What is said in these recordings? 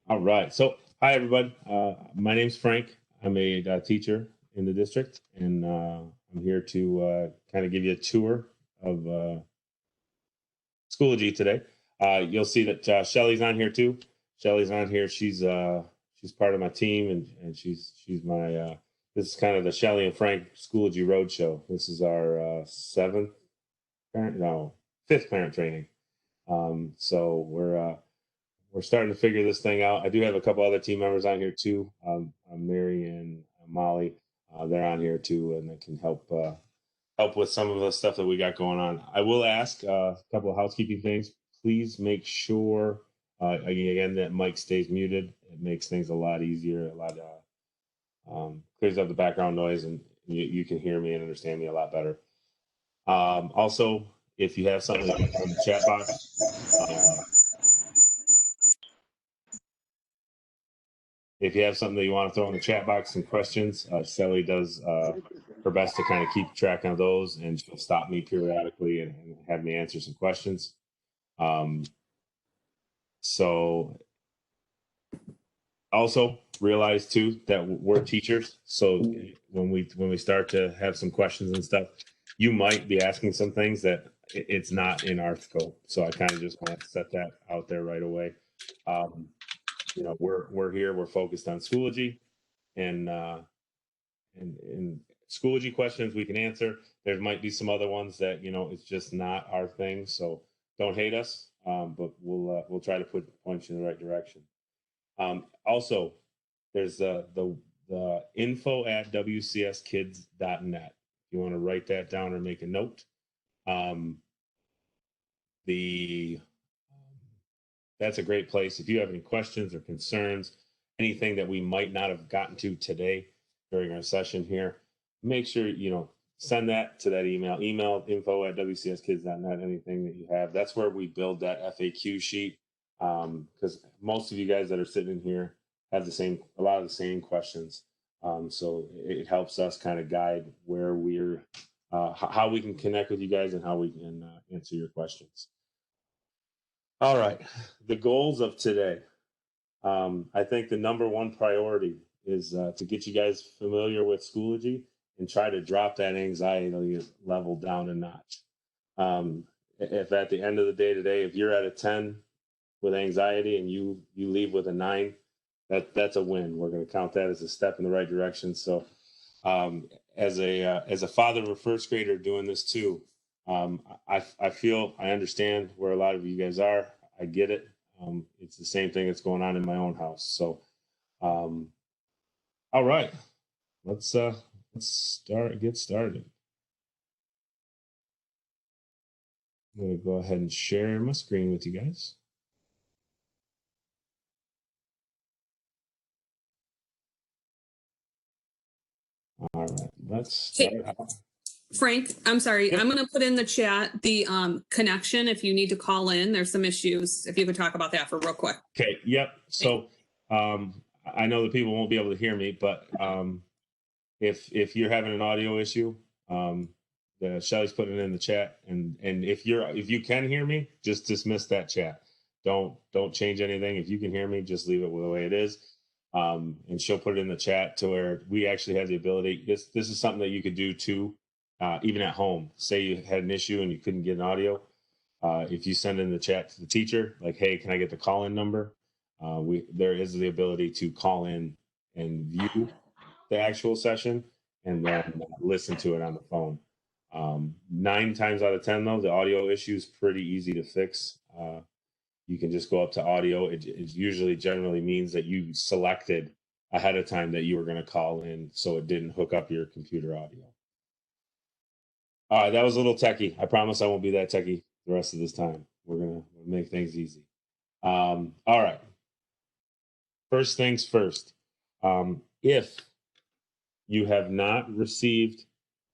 All right. So, hi, everybody. My name's Frank. I'm a teacher in the district, and I'm here to kind of give you a tour of Schoology today. You'll see that Shelly's on here too. Shelly's on here. She's part of my team, and she's my. This is kind of the Shelly and Frank Schoology Roadshow. This is our fifth parent training. So we're starting to figure this thing out. I do have a couple other team members on here too. Mary and Molly, they're on here too, and they can help with some of the stuff that we got going on. I will ask a couple of housekeeping things. Please make sure again that mic stays muted. It makes things a lot easier, clears up the background noise, and you can hear me and understand me a lot better. Also, if you have something in the chat box. If you have something that you want to throw in the chat box, some questions, Shelly does her best to kind of keep track of those, and she'll stop me periodically and have me answer some questions. So also realize too that we're teachers. So when we start to have some questions and stuff, you might be asking some things that it's not in our scope. So I kind of just want to set that out there right away. We're here. We're focused on Schoology, and Schoology questions we can answer. There might be some other ones that it's just not our thing. So don't hate us, but we'll try to point you in the right direction. Also, there's the info@wcskids.net. If you want to write that down or make a note. That's a great place. If you have any questions or concerns, anything that we might not have gotten to today during our session here, make sure, send that to that email info@wcskids.net, anything that you have. That's where we build that FAQ sheet, because most of you guys that are sitting in here have a lot of the same questions. So it helps us kind of guide where how we can connect with you guys and how we can answer your questions. All right, the goals of today. I think the number one priority is to get you guys familiar with Schoology and try to drop that anxiety level down a notch. If at the end of the day today, if you're at a 10 with anxiety and you leave with a 9, that's a win. We're going to count that as a step in the right direction. So as a father of a first grader doing this too, I understand where a lot of you guys are. I get it. It's the same thing that's going on in my own house. So, all right, let's get started. I'm going to go ahead and share my screen with you guys. All right, let's start out. Frank, I'm sorry. Yep. I'm going to put in the chat the connection. If you need to call in, there's some issues. If you could talk about that for real quick. Okay. Yep. So I know that people won't be able to hear me, but if you're having an audio issue, Shelly's putting it in the chat, and if you can hear me, just dismiss that chat. Don't change anything. If you can hear me, just leave it the way it is. And she'll put it in the chat to where we actually have the ability. This is something that you could do too. Even at home, say you had an issue and you couldn't get an audio, if you send in the chat to the teacher, like, hey, can I get the call-in number? There is the ability to call in and view the actual session and then listen to it on the phone. 9 times out of 10, though, the audio issue is pretty easy to fix. You can just go up to audio. It usually generally means that you selected ahead of time that you were going to call in, so it didn't hook up your computer audio. All right, that was a little techie. I promise I won't be that techie the rest of this time. We're going to make things easy. All right. First things first. If you have not received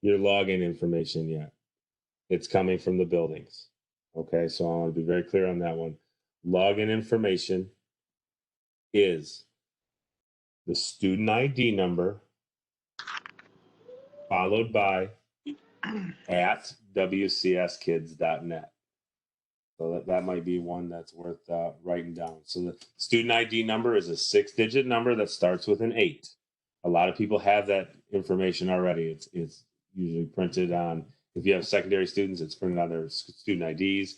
your login information yet, it's coming from the buildings. Okay, so I want to be very clear on that one. Login information is the student ID number followed by @wcskids.net. So that might be one that's worth writing down. So the student ID number is a 6-digit number that starts with an 8. A lot of people have that information already. It's usually printed on, if you have secondary students, it's printed on their student IDs.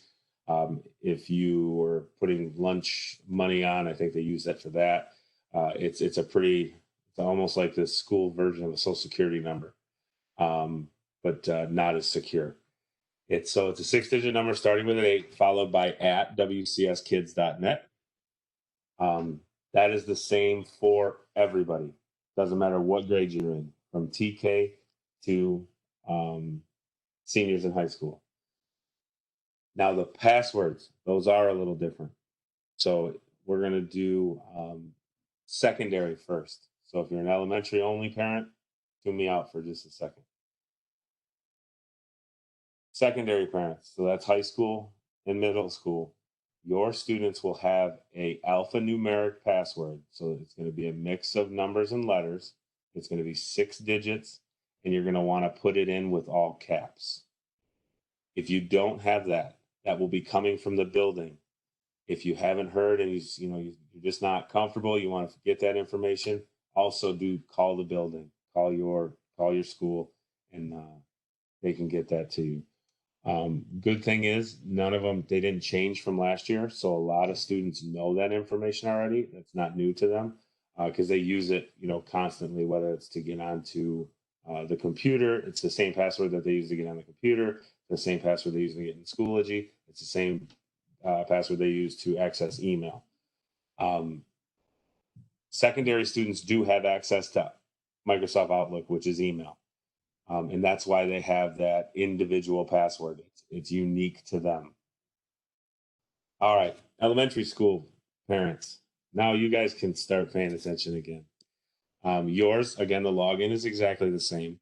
If you were putting lunch money on, I think they use that for that. It's almost like the school version of a social security number, but not as secure. It's a 6-digit number starting with an 8, followed by @wcskids.net. That is the same for everybody. Doesn't matter what grade you're in, from TK to seniors in high school. Now the passwords, those are a little different. So we're going to do secondary first. So if you're an elementary only parent, tune me out for just a second. Secondary parents, so that's high school and middle school, your students will have a alphanumeric password. So it's going to be a mix of numbers and letters. It's going to be 6 digits, and you're going to want to put it in with all caps. If you don't have that, that will be coming from the building. If you haven't heard and you're just not comfortable, you want to get that information, also do call the building, call your school, and they can get that to you. Good thing is none of them, they didn't change from last year. So a lot of students know that information already. That's not new to them because they use it, constantly, whether it's to get onto the computer. It's the same password that they use to get on the computer, the same password they use to get in Schoology. It's the same password they use to access email. Secondary students do have access to Microsoft Outlook, which is email. And that's why they have that individual password. It's unique to them. All right, elementary school parents. Now you guys can start paying attention again. Yours, again, the login is exactly the same.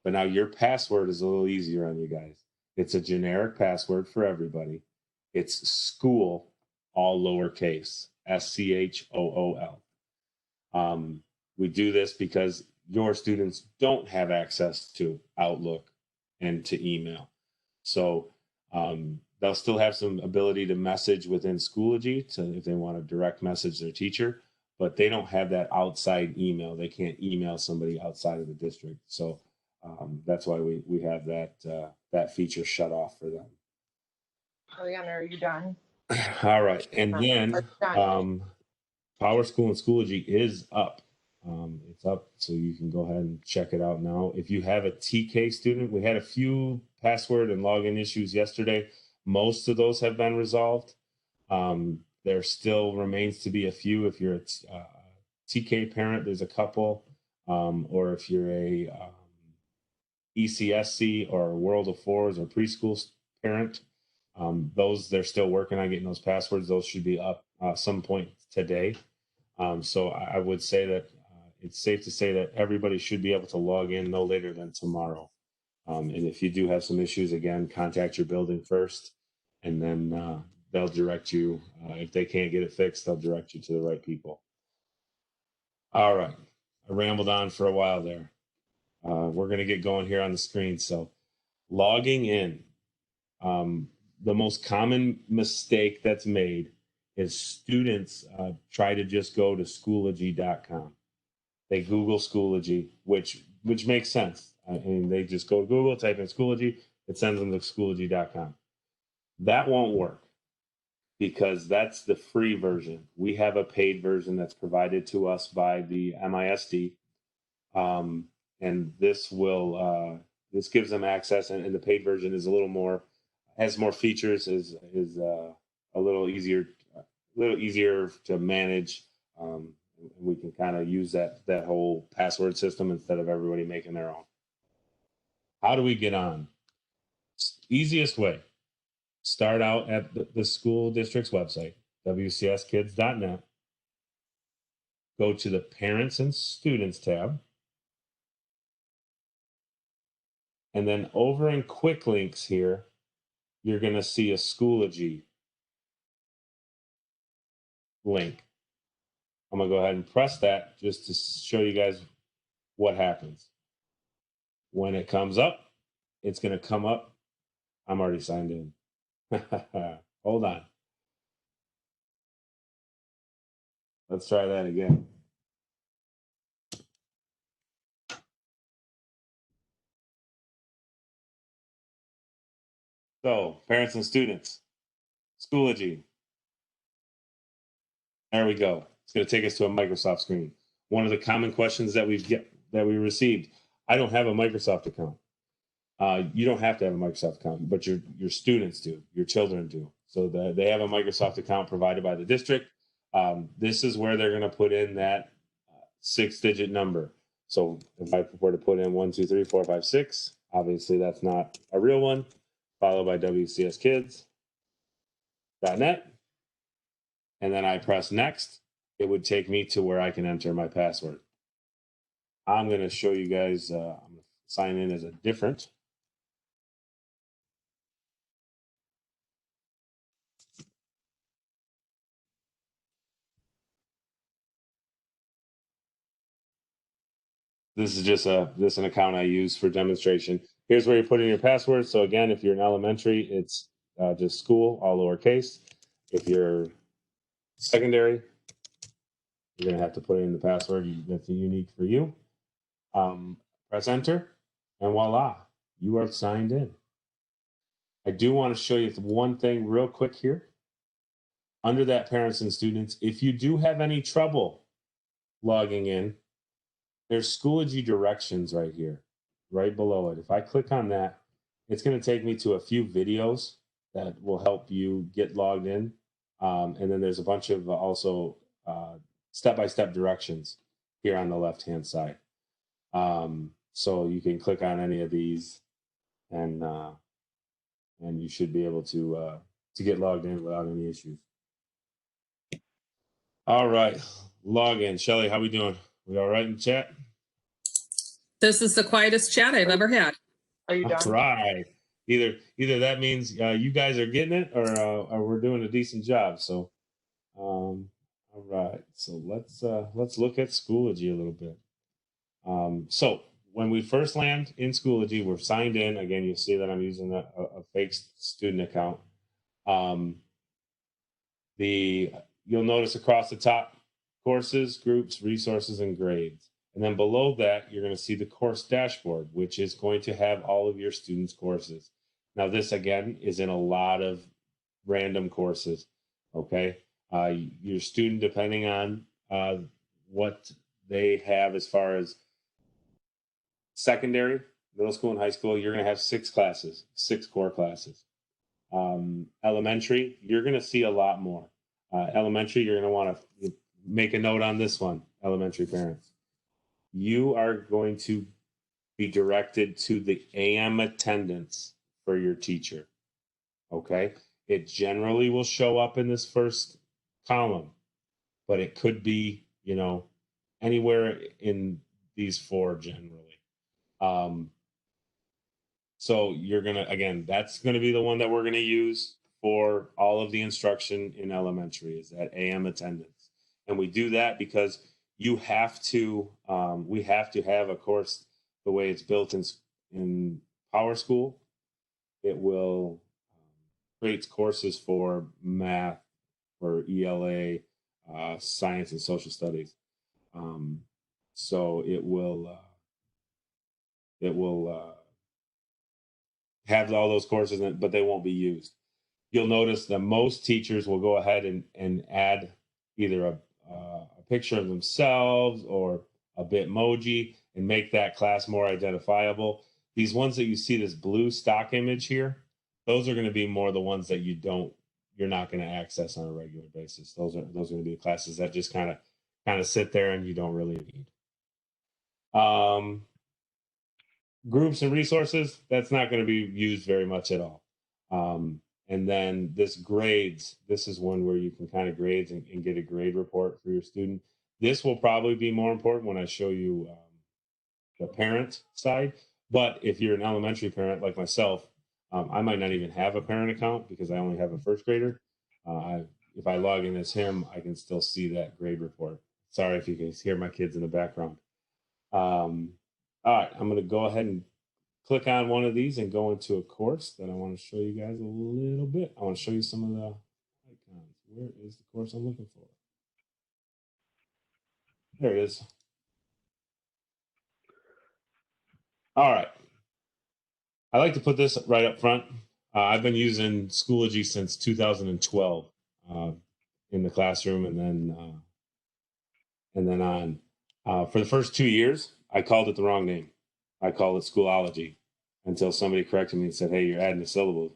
But now your password is a little easier on you guys. It's a generic password for everybody. It's school, all lowercase, SCHOOL. We do this because your students don't have access to Outlook and to email. So they'll still have some ability to message within Schoology if they want to direct message their teacher, but they don't have that outside email. They can't email somebody outside of the district. So that's why we have that feature shut off for them. Ariana, are you done? All right. And then Power School and Schoology is up. It's up, so you can go ahead and check it out now. If you have a TK student, we had a few password and login issues yesterday. Most of those have been resolved. There still remains to be a few. If you're a TK parent, there's a couple. Or if you're a ECSC or World of Fours or preschool parent, they're still working on getting those passwords. Those should be up some point today. So I would say that it's safe to say that everybody should be able to log in no later than tomorrow. And if you do have some issues, again, contact your building first, and then they'll direct you. If they can't get it fixed, they'll direct you to the right people. All right. I rambled on for a while there. We're going to get going here on the screen. So logging in. The most common mistake that's made is students try to just go to Schoology.com. They Google Schoology, which makes sense. I mean, they just go to Google, type in Schoology, it sends them to Schoology.com. That won't work because that's the free version. We have a paid version that's provided to us by the MISD, and this gives them access. And the paid version is a little more, has more features, is a little easier to manage. We can kind of use that whole password system instead of everybody making their own. How do we get on? Easiest way, start out at the school district's website, wcskids.net. Go to the Parents and Students tab. And then over in Quick Links here, you're going to see a Schoology link. I'm going to go ahead and press that just to show you guys what happens. When it comes up, it's going to come up. I'm already signed in. Hold on. Let's try that again. So, parents and students, Schoology. There we go. It's going to take us to a Microsoft screen. One of the common questions that we received. I don't have a Microsoft account. You don't have to have a Microsoft account, but your students do, your children do. So they have a Microsoft account provided by the district. This is where they're going to put in that 6-digit number. So if I were to put in 1, 2, 3, 4, 5, 6, obviously that's not a real one. Followed by wcskids.net, and then I press next. It would take me to where I can enter my password. I'm going to show you guys. I'm going to sign in as a different. This is just an account I use for demonstration. Here's where you put in your password. So again, if you're in elementary, it's just school, all lowercase. If you're secondary, you're gonna have to put in the password that's unique for you. Press enter, and voila, you are signed in. I do want to show you one thing real quick here. Under that parents and students, if you do have any trouble logging in, there's Schoology directions right here, right below it. If I click on that, it's going to take me to a few videos that will help you get logged in. And then there's a bunch of also step-by-step directions here on the left-hand side. So you can click on any of these, and you should be able to get logged in without any issues. All right, log in. Shelly, how we doing? We all right in chat? This is the quietest chat I've ever had. Are you done? All right. Either that means you guys are getting it, or we're doing a decent job. So, all right. So let's look at Schoology a little bit. So when we first land in Schoology, we're signed in. Again, you'll see that I'm using a fake student account. You'll notice across the top, courses, groups, resources, and grades. And then below that, you're going to see the course dashboard, which is going to have all of your students' courses. Now, this, again, is in a lot of random courses, okay? Your student, depending on what they have as far as secondary, middle school, and high school, you're going to have 6 classes, 6 core classes. Elementary, you're going to see a lot more. Elementary, you're going to want to make a note on this one, elementary parents. You are going to be directed to the AM attendance for your teacher. Okay? It generally will show up in this first column, but it could be, anywhere in these 4 generally. So you're going to, again, that's going to be the one that we're going to use for all of the instruction in elementary, is that AM attendance. And we do that because we have to have a course the way it's built in Power School. It will create courses for math, for ELA, science and social studies. So it will have all those courses, but they won't be used. You'll notice that most teachers will go ahead and add either a picture of themselves or a Bitmoji and make that class more identifiable. These ones that you see, this blue stock image here, those are going to be more the ones that you're not going to access on a regular basis. Those are going to be the classes that just kind of sit there and you don't really need. Groups and resources, that's not going to be used very much at all. And then this grades, this is one where you can kind of grades and get a grade report for your student. This will probably be more important when I show you the parent side. But if you're an elementary parent like myself, I might not even have a parent account because I only have a first grader. If I log in as him, I can still see that grade report. Sorry if you can hear my kids in the background. All right, I'm going to go ahead and click on one of these and go into a course that I want to show you guys a little bit. I want to show you some of the icons. Where is the course I'm looking for? There it is. All right. I like to put this right up front. I've been using Schoology since 2012 in the classroom, and then on. For the first 2 years, I called it the wrong name. I called it Schoology until somebody corrected me and said, "Hey, you're adding a syllable."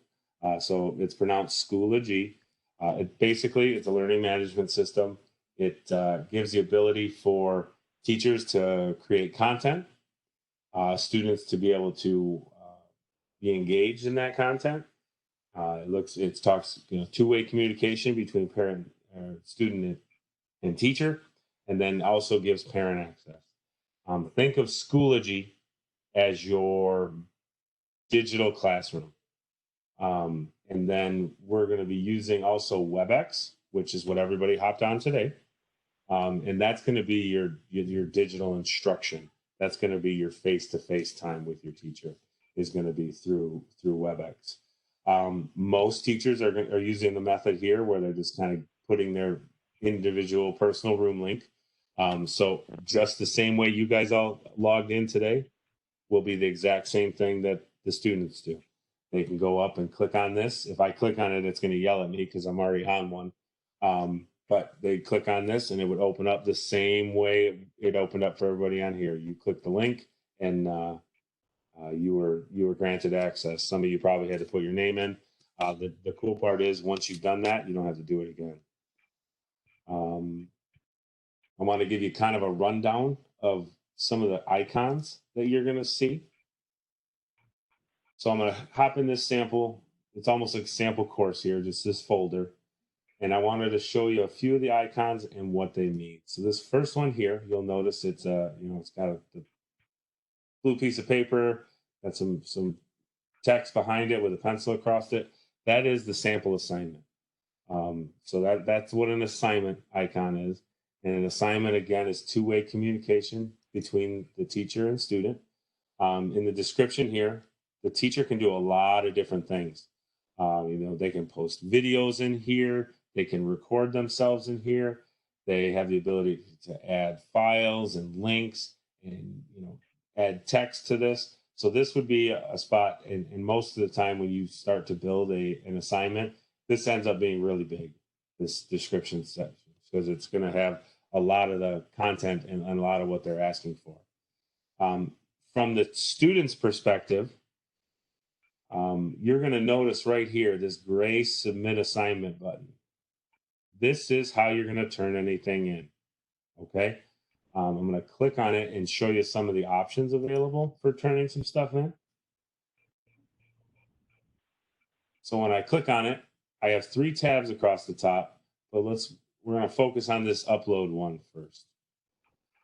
So it's pronounced Schoology. It's a learning management system. It gives the ability for teachers to create content, students to be able to be engaged in that content. It talks, two-way communication between parent, student, and teacher, and then also gives parent access. Think of Schoology as your digital classroom. And then we're going to be using also WebEx, which is what everybody hopped on today. And that's going to be your digital instruction. That's going to be your face-to-face time with your teacher is going to be through WebEx. Most teachers are using the method here where they're just kind of putting their individual personal room link. So just the same way you guys all logged in today will be the exact same thing that the students do. They can go up and click on this. If I click on it, it's going to yell at me because I'm already on one. But they click on this and it would open up the same way it opened up for everybody on here. You click the link and you were granted access. Some of you probably had to put your name in. The cool part is once you've done that, you don't have to do it again. I want to give you kind of a rundown of some of the icons that you're going to see. So I'm going to hop in this sample. It's almost like a sample course here, just this folder. And I wanted to show you a few of the icons and what they mean. So this first one here, you'll notice it's it's got a blue piece of paper, got some text behind it with a pencil across it. That is the sample assignment. So that's what an assignment icon is. And an assignment, again, is two-way communication between the teacher and student. In the description here, the teacher can do a lot of different things. They can post videos in here. They can record themselves in here. They have the ability to add files and links and, add text to this. So this would be a spot, and most of the time when you start to build an assignment, this ends up being really big, this description section, because it's going to have a lot of the content and a lot of what they're asking for. From the student's perspective, you're going to notice right here this gray submit assignment button. This is how you're going to turn anything in. Okay. I'm going to click on it and show you some of the options available for turning some stuff in. So when I click on it, I have 3 tabs across the top, but we're going to focus on this upload one first.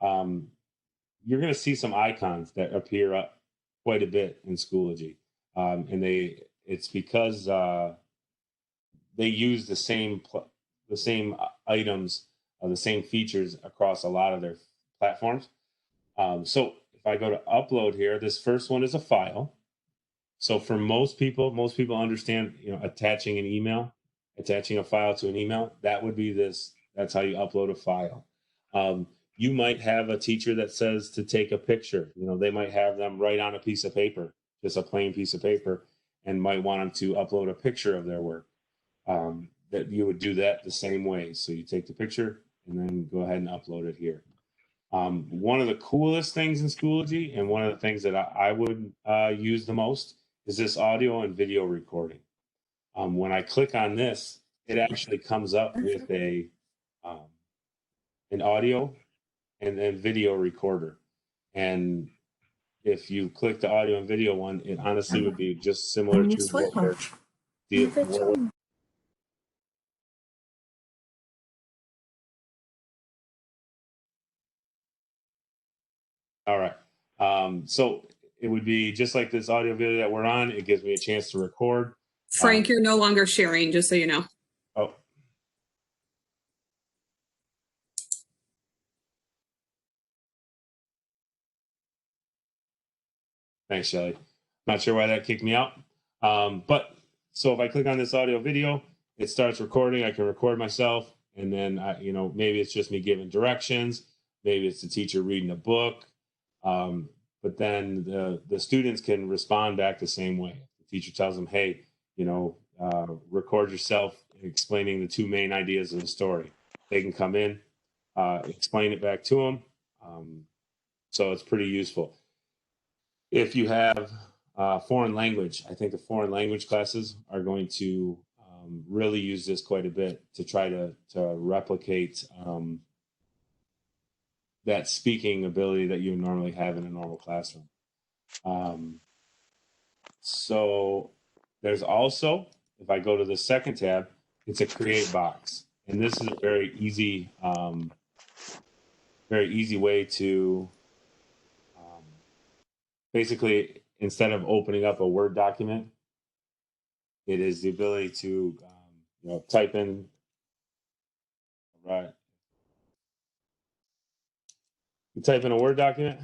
You're going to see some icons that appear up quite a bit in Schoology. And it's because they use the same items, the same features across a lot of their platforms. So if I go to upload here, this first one is a file. So for most people understand, attaching a file to an email. That would be this. That's how you upload a file. You might have a teacher that says to take a picture. They might have them write on a piece of paper, just a plain piece of paper, and might want them to upload a picture of their work. That you would do that the same way. So you take the picture and then go ahead and upload it here. One of the coolest things in Schoology, and one of the things that I would use the most, is this audio and video recording. When I click on this, it actually comes up with an audio and then video recorder. And if you click the audio and video one, it honestly would be just similar to what we're dealing. All right. So it would be just like this audio video that we're on. It gives me a chance to record. Frank, you're no longer sharing, just so you know. Oh. Thanks, Shelly. Not sure why that kicked me out. But so if I click on this audio video, it starts recording. I can record myself, and then maybe it's just me giving directions. Maybe it's the teacher reading a book. But then the students can respond back the same way. The teacher tells them, hey, record yourself explaining the two main ideas of the story. They can come in, explain it back to them. So it's pretty useful. If you have foreign language, I think the foreign language classes are going to really use this quite a bit to try to replicate that speaking ability that you normally have in a normal classroom. So there's also, if I go to the second tab, it's a create box. And this is a very easy way to basically, instead of opening up a Word document, it is the ability to type in, right? You type in a Word document,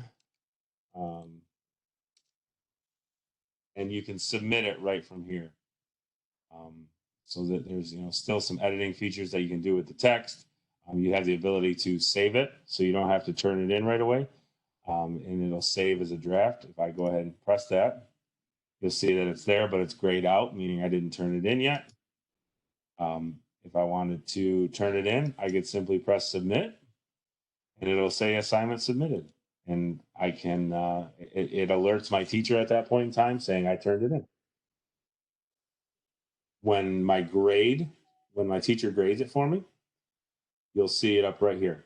and you can submit it right from here. So that there's still some editing features that you can do with the text. You have the ability to save it, so you don't have to turn it in right away, and it'll save as a draft. If I go ahead and press that, you'll see that it's there, but it's grayed out, meaning I didn't turn it in yet. If I wanted to turn it in, I could simply press submit, and it'll say assignment submitted. And I can, it alerts my teacher at that point in time saying I turned it in. When my teacher grades it for me, you'll see it up right here.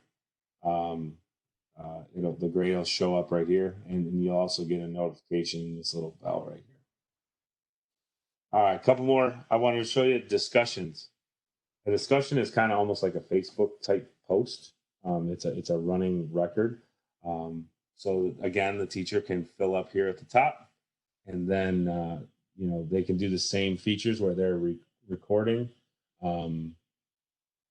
The grade will show up right here, and you'll also get a notification in this little bell right here. All right, a couple more. I wanted to show you discussions. A discussion is kind of almost like a Facebook type post. It's a running record. So again, the teacher can fill up here at the top, and then they can do the same features where they're recording, and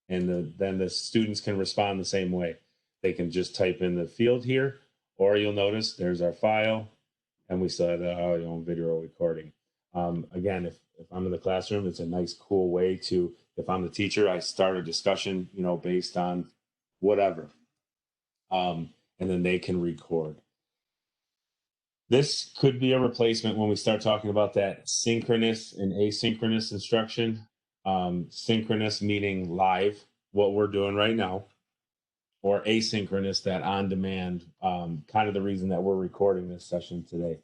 then the students can respond the same way. They can just type in the field here, or you'll notice there's our file, and we still have the audio and video recording. Again, if I'm in the classroom, it's a nice, cool way to, if I'm the teacher, I start a discussion, based on whatever, and then they can record. This could be a replacement when we start talking about that synchronous and asynchronous instruction. Synchronous meaning live, what we're doing right now, or asynchronous, that on demand, kind of the reason that we're recording this session today.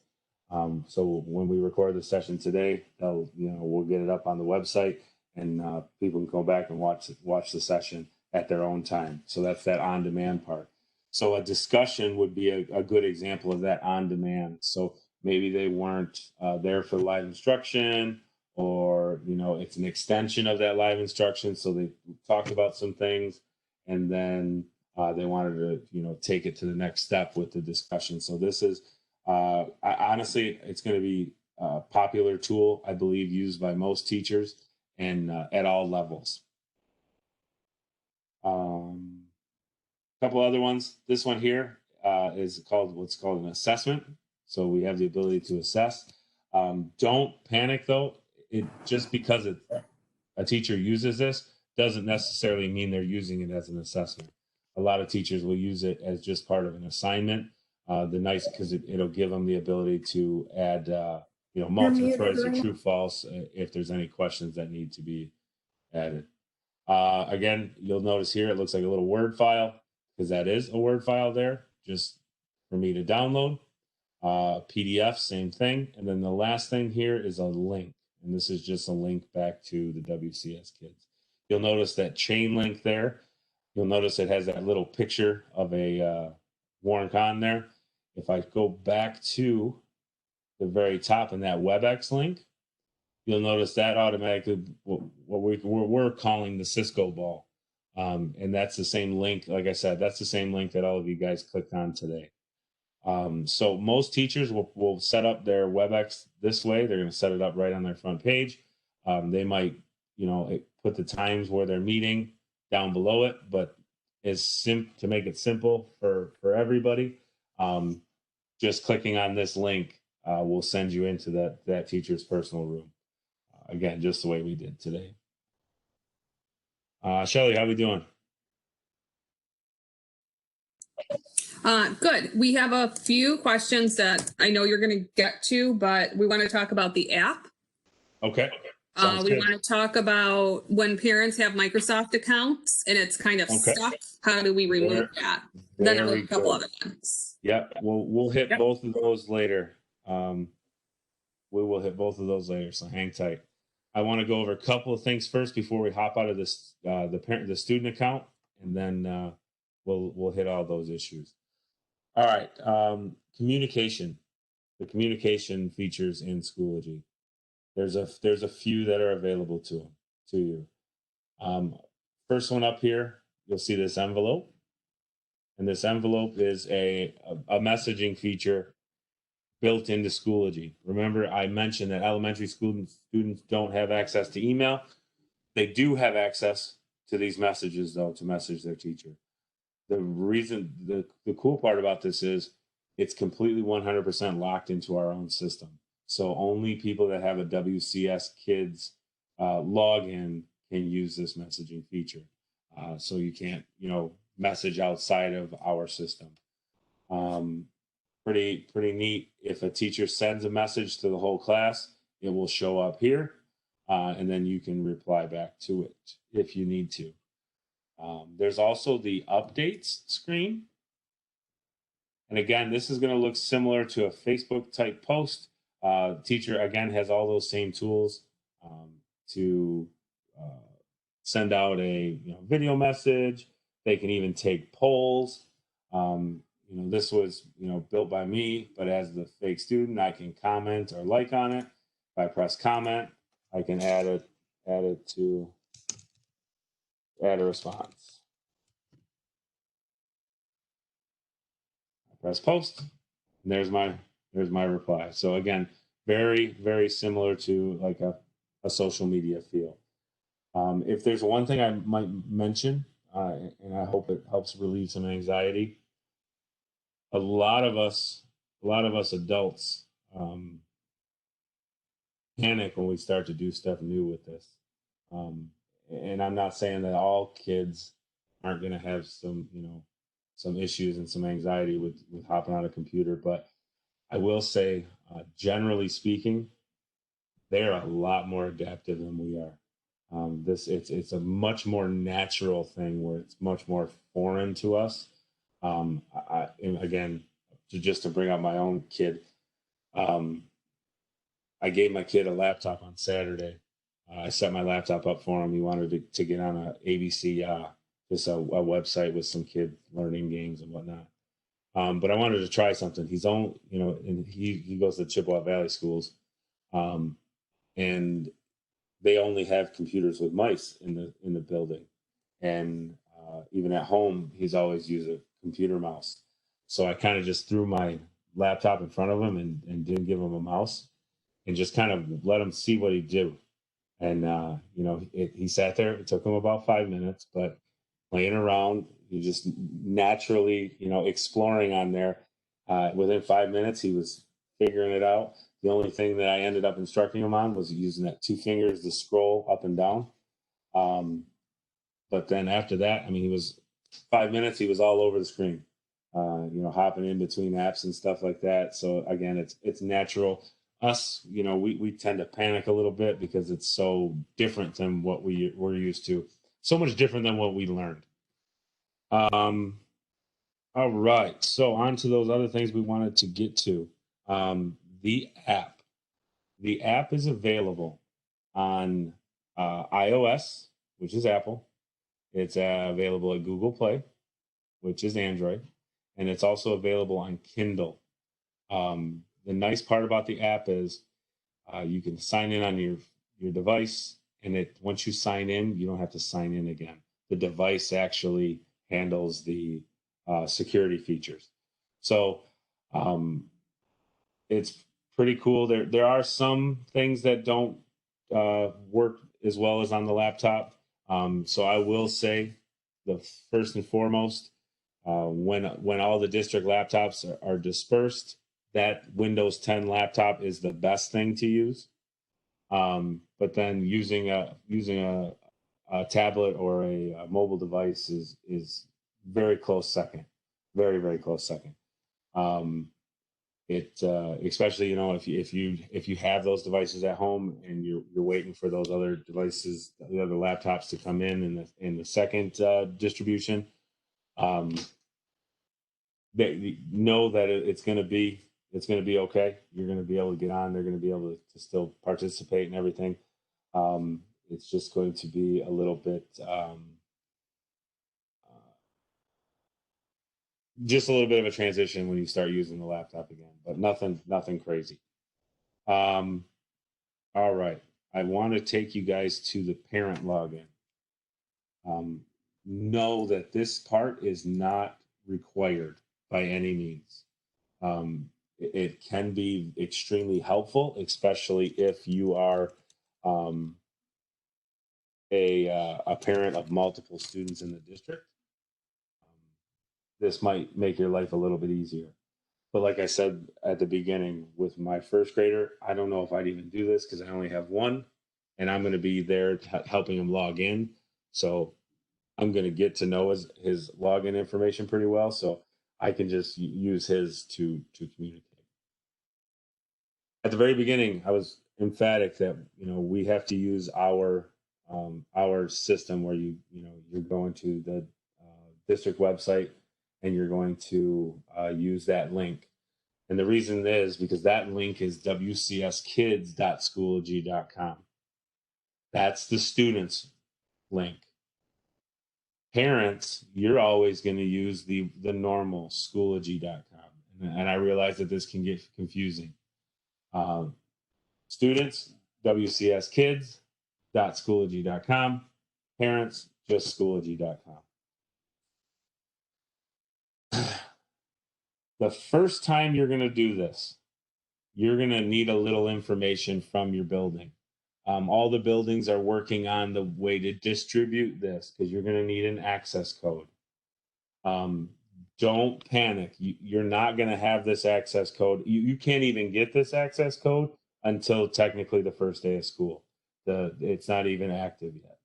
So when we record the session today, we'll get it up on the website, and people can go back and watch the session at their own time. So that's that on demand part. So a discussion would be a good example of that on demand. So maybe they weren't there for live instruction, or it's an extension of that live instruction. So they talked about some things, and then they wanted to take it to the next step with the discussion. So this is honestly, it's going to be a popular tool, I believe, used by most teachers and at all levels. Couple other ones. This one here is what's called an assessment. So we have the ability to assess. Don't panic though. Just because a teacher uses this doesn't necessarily mean they're using it as an assessment. A lot of teachers will use it as just part of an assignment. Because it'll give them the ability to add multiple choice or true false if there's any questions that need to be added. Again, you'll notice here it looks like a little Word file, because that is a Word file there, just for me to download. PDF, same thing. And then the last thing here is a link. And this is just a link back to the WCS Kids. You'll notice that chain link there. You'll notice it has that little picture of a Warren Con there. If I go back to the very top in that WebEx link, you'll notice that automatically what we're calling the Cisco ball. And that's the same link. Like I said, that's the same link that all of you guys clicked on today. So most teachers will set up their WebEx this way. They're going to set it up right on their front page. They might, put the times where they're meeting down below it, but to make it simple for everybody, just clicking on this link we'll send you into that teacher's personal room. Again, just the way we did today. Shelly, how we doing? Good. We have a few questions that I know you're going to get to, but we want to talk about the app. Okay. We want to talk about when parents have Microsoft accounts and it's kind of stuck. How do we remove that? Then there are a couple other ones. Yeah, we'll hit both of those later. We will hit both of those later, so hang tight. I want to go over a couple of things first before we hop out of this the student account, and then we'll hit all those issues. All right, communication, the communication features in Schoology. There's a few that are available to you. First one up here, you'll see this envelope, and this envelope is a messaging feature built into Schoology. Remember, I mentioned that elementary school students don't have access to email. They do have access to these messages, though, to message their teacher. The reason, the cool part about this is it's completely 100% locked into our own system. So only people that have a WCS Kids login can use this messaging feature. So you can't, message outside of our system. Pretty neat. If a teacher sends a message to the whole class, it will show up here, and then you can reply back to it if you need to. There's also the updates screen. And again, this is going to look similar to a Facebook type post. Teacher, again, has all those same tools to send out a video message. They can even take polls. This was built by me, but as the fake student, I can comment or like on it. If I press comment, I can add a response. I press post, and there's my reply. So again, very, very similar to like a social media feel. If there's one thing I might mention, and I hope it helps relieve some anxiety, a lot of us adults panic when we start to do stuff new with this. And I'm not saying that all kids aren't going to have some issues and some anxiety with hopping on a computer, but I will say, generally speaking, they're a lot more adaptive than we are. It's a much more natural thing where it's much more foreign to us. And again, to bring up my own kid, I gave my kid a laptop on Saturday. I set my laptop up for him. He wanted to get on a ABC, just a website with some kid learning games and whatnot. But I wanted to try something. He's and he goes to Chippewa Valley schools, and they only have computers with mice in the building, and even at home, he's always used a computer mouse. So I kind of just threw my laptop in front of him and didn't give him a mouse, and just kind of let him see what he'd do. And he sat there. It took him about 5 minutes, but playing around, he just naturally, exploring on there. Within 5 minutes, he was figuring it out. The only thing that I ended up instructing him on was using that 2 fingers to scroll up and down. But then after that, he was 5 minutes, he was all over the screen, hopping in between apps and stuff like that. So again, it's natural. Us, we tend to panic a little bit because it's so different than what we're used to. So much different than what we learned. All right. So on to those other things we wanted to get to. The app. The app is available on iOS, which is Apple. It's available at Google Play, which is Android. And it's also available on Kindle. The nice part about the app is you can sign in on your device, and once you sign in, you don't have to sign in again. The device actually handles the security features. So it's pretty cool. There are some things that don't work as well as on the laptop. So I will say, the first and foremost, when all the district laptops are dispersed, that Windows 10 laptop is the best thing to use. But then using a tablet or a mobile device is very close second, very, very close second. Especially, you know, if you have those devices at home and you're waiting for those other devices, the other laptops to come in the second distribution, they know that it's going to be okay. You're going to be able to get on. They're going to be able to still participate and everything. It's just going to be a little bit, just a little bit of a transition when you start using the laptop again, but nothing crazy. All right. I want to take you guys to the parent login. Know that this part is not required by any means. It can be extremely helpful, especially if you are a parent of multiple students in the district. This might make your life a little bit easier. But like I said at the beginning, with my first grader, I don't know if I'd even do this because I only have one, and I'm going to be there helping him log in. So I'm going to get to know his login information pretty well. So I can just use his to communicate. At the very beginning, I was emphatic that, you know, we have to use our system where you're going to the district website and you're going to use that link. And the reason is because that link is wcskids.schoology.com. That's the students link. Parents, you're always going to use the normal schoology.com. And I realize that this can get confusing. Students, wcskids.schoology.com. Parents, just schoology.com. The first time you're going to do this, you're going to need a little information from your building. All the buildings are working on the way to distribute this because you're going to need an access code. Don't panic. You're not going to have this access code. You can't even get this access code until technically the first day of school. It's not even active yet.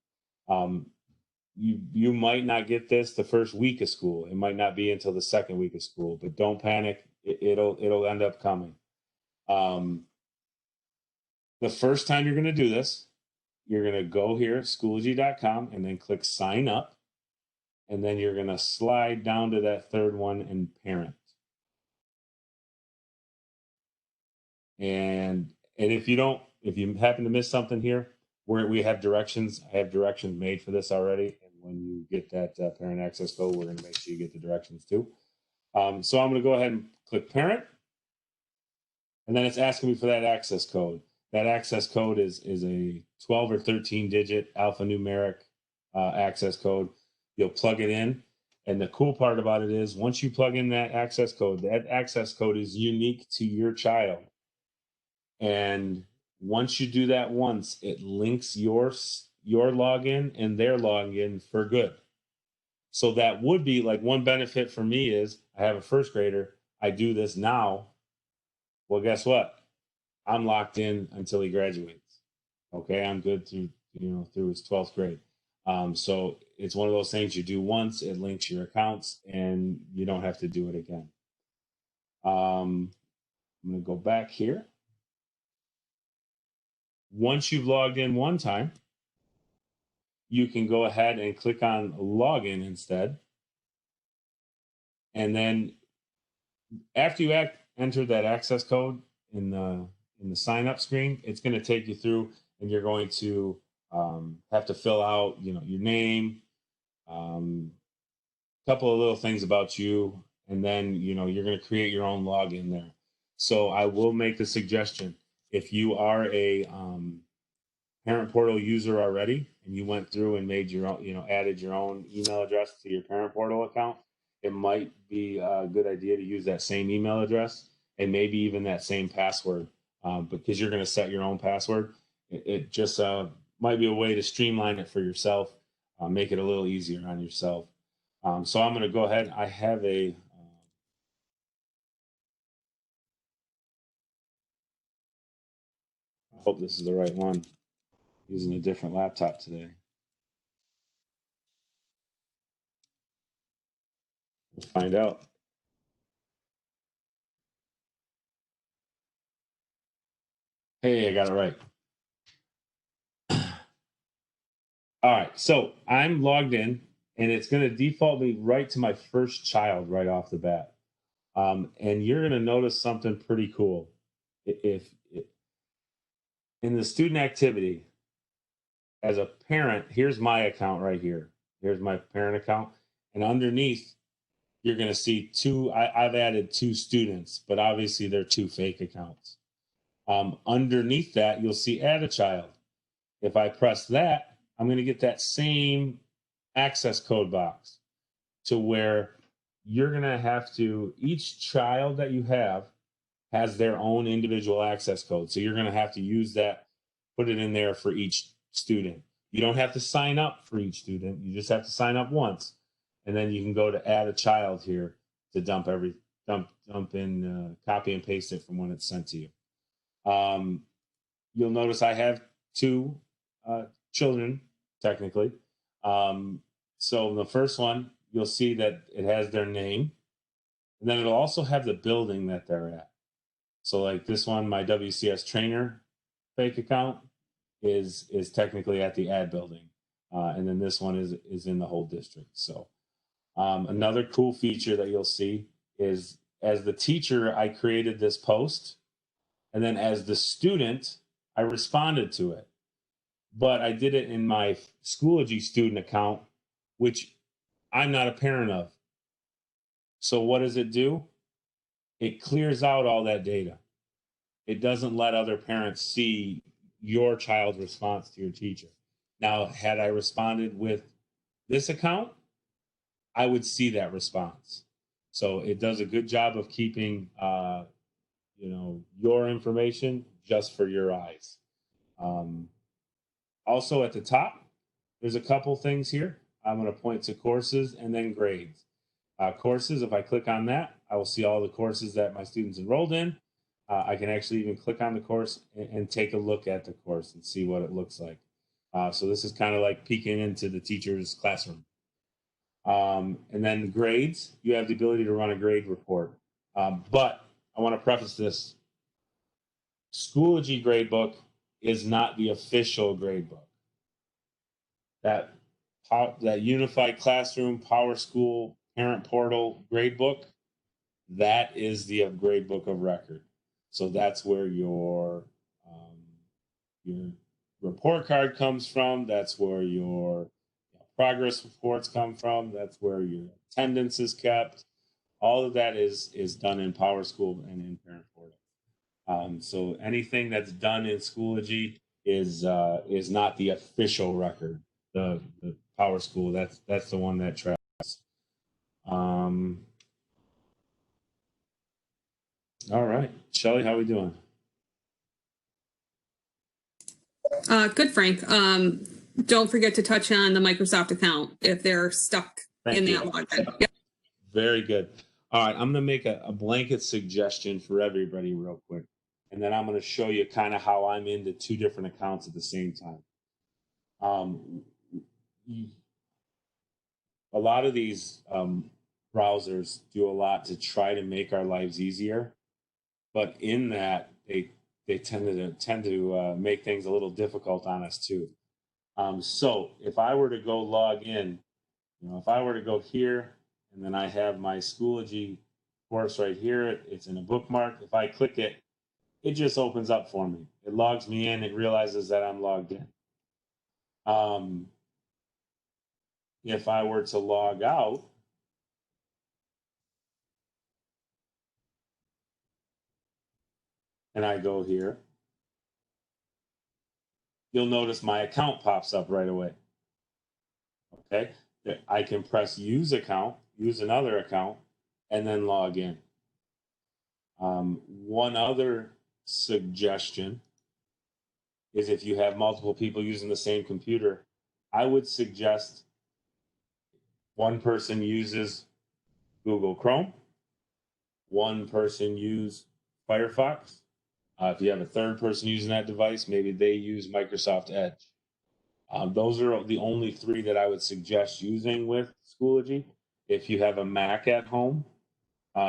You might not get this the first week of school. It might not be until the second week of school, but don't panic. It'll end up coming. The first time you're going to do this, you're going to go here, Schoology.com, and then click sign up. And then you're going to slide down to that third one and parent. And if you happen to miss something here, we have directions. I have directions made for this already. And when you get that parent access code, we're going to make sure you get the directions too. So I'm going to go ahead and click parent. And then it's asking me for that access code. That access code is a 12 or 13 digit alphanumeric access code. You'll plug it in. And the cool part about it is once you plug in that access code is unique to your child. And once you do that once, it links your login and their login for good. So that would be like one benefit for me is I have a first grader. I do this now. Well, guess what? I'm locked in until he graduates. Okay, I'm good through his 12th grade. So it's one of those things you do once, it links your accounts, and you don't have to do it again. I'm going to go back here. Once you've logged in one time, you can go ahead and click on login instead. And then after you enter that access code in the sign up screen, it's going to take you through, and you're going to have to fill out, your name, a couple of little things about you, and then you're going to create your own login there. So I will make the suggestion: if you are a parent portal user already, and you went through and made your own, added your own email address to your parent portal account, it might be a good idea to use that same email address and maybe even that same password, because you're going to set your own password. It just might be a way to streamline it for yourself, make it a little easier on yourself. So I'm going to go ahead. I have a I hope this is the right one. Using a different laptop today. We'll find out. Hey, I got it right. All right, so I'm logged in, and it's going to default me right to my first child right off the bat. And you're going to notice something pretty cool. If in the student activity, as a parent, here's my account right here. Here's my parent account, and underneath, you're going to see two. I've added two students, but obviously they're two fake accounts. Underneath that, you'll see add a child. If I press that, I'm going to get that same access code box to where you're going to have to, each child that you have has their own individual access code. So you're going to have to use that, put it in there for each student. You don't have to sign up for each student. You just have to sign up once. And then you can go to add a child here to dump in, copy and paste it from when it's sent to you. You'll notice I have two children, technically. So the first one, you'll see that it has their name, and then it'll also have the building that they're at. So like this one, my WCS trainer fake account is technically at the ad building. And then this one is in the whole district. So another cool feature that you'll see is, as the teacher, I created this post, and then as the student, I responded to it. But I did it in my Schoology student account, which I'm not a parent of. So what does it do? It clears out all that data. It doesn't let other parents see your child's response to your teacher. Now, had I responded with this account, I would see that response. So it does a good job of keeping, your information just for your eyes. Also at the top, there's a couple things here. I'm going to point to courses and then grades. Courses, if I click on that, I will see all the courses that my students enrolled in. I can actually even click on the course and take a look at the course and see what it looks like. So this is kind of like peeking into the teacher's classroom. And then grades, you have the ability to run a grade report. But I want to preface this. Schoology gradebook is not the official gradebook. That unified classroom, Power School, parent portal gradebook, that is the gradebook of record. So that's where your report card comes from. That's where your progress reports come from. That's where your attendance is kept. All of that is done in Power School and in parent portal. So anything that's done in Schoology is not the official record. The Power School, that's the one that tracks. All right, Shelly, how are we doing? Good, Frank. Don't forget to touch on the Microsoft account if they're stuck in that login. Yep. Very good. All right, I'm going to make a blanket suggestion for everybody real quick. And then I'm going to show you kind of how I'm into two different accounts at the same time. A lot of these browsers do a lot to try to make our lives easier. But in that, they tend to make things a little difficult on us too. So if I were to go log in, if I were to go here, and then I have my Schoology course right here, it's in a bookmark. If I click it, it just opens up for me. It logs me in. It realizes that I'm logged in. If I were to log out, and I go here, you'll notice my account pops up right away. Okay, I can press use account, use another account, and then log in. One other suggestion is, if you have multiple people using the same computer, I would suggest one person uses Google Chrome, one person use Firefox, If you have a third person using that device, maybe they use Microsoft Edge. Those are the only three that I would suggest using with Schoology. If you have a Mac at home,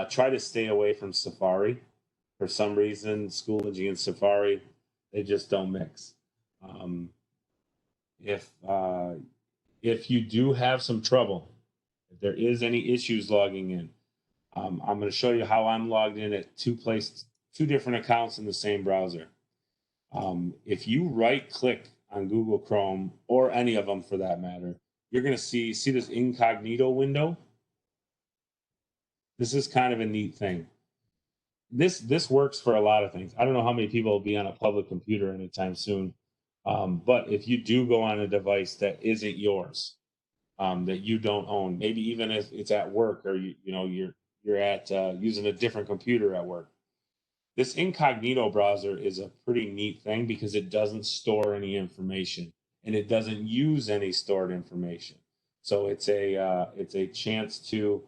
try to stay away from Safari. For some reason, Schoology and Safari, they just don't mix. Um, if you do have some trouble, if there is any issues logging in, I'm going to show you how I'm logged in at two different accounts in the same browser. If you right click on Google Chrome or any of them for that matter, you're going to see this incognito window. This is kind of a neat thing. This works for a lot of things. I don't know how many people will be on a public computer anytime soon, but if you do go on a device that isn't yours, that you don't own, maybe even if it's at work or you're at using a different computer at work. This incognito browser is a pretty neat thing because it doesn't store any information and it doesn't use any stored information. So it's a chance to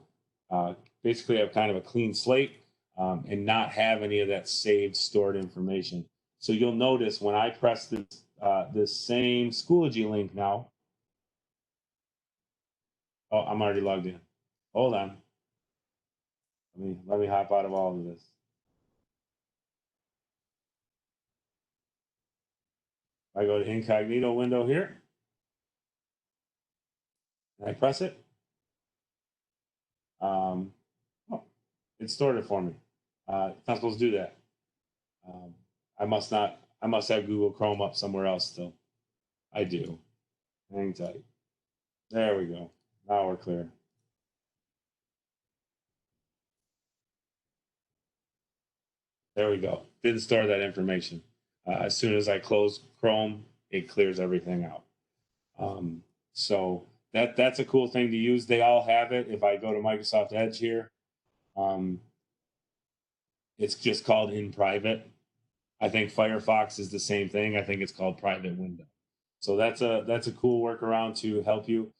basically have kind of a clean slate and not have any of that saved stored information. So you'll notice when I press this same Schoology link now. Oh, I'm already logged in. Hold on. Let me hop out of all of this. I go to incognito window here, and I press it. Oh, it stored it for me. It's not supposed to do that. I must have Google Chrome up somewhere else still. I do. Hang tight. There we go. Now we're clear. There we go. Didn't store that information. As soon as I close Chrome, it clears everything out. So that's a cool thing to use. They all have it. If I go to Microsoft Edge here, it's just called in private. I think Firefox is the same thing. I think it's called private window. So that's a cool workaround to help you.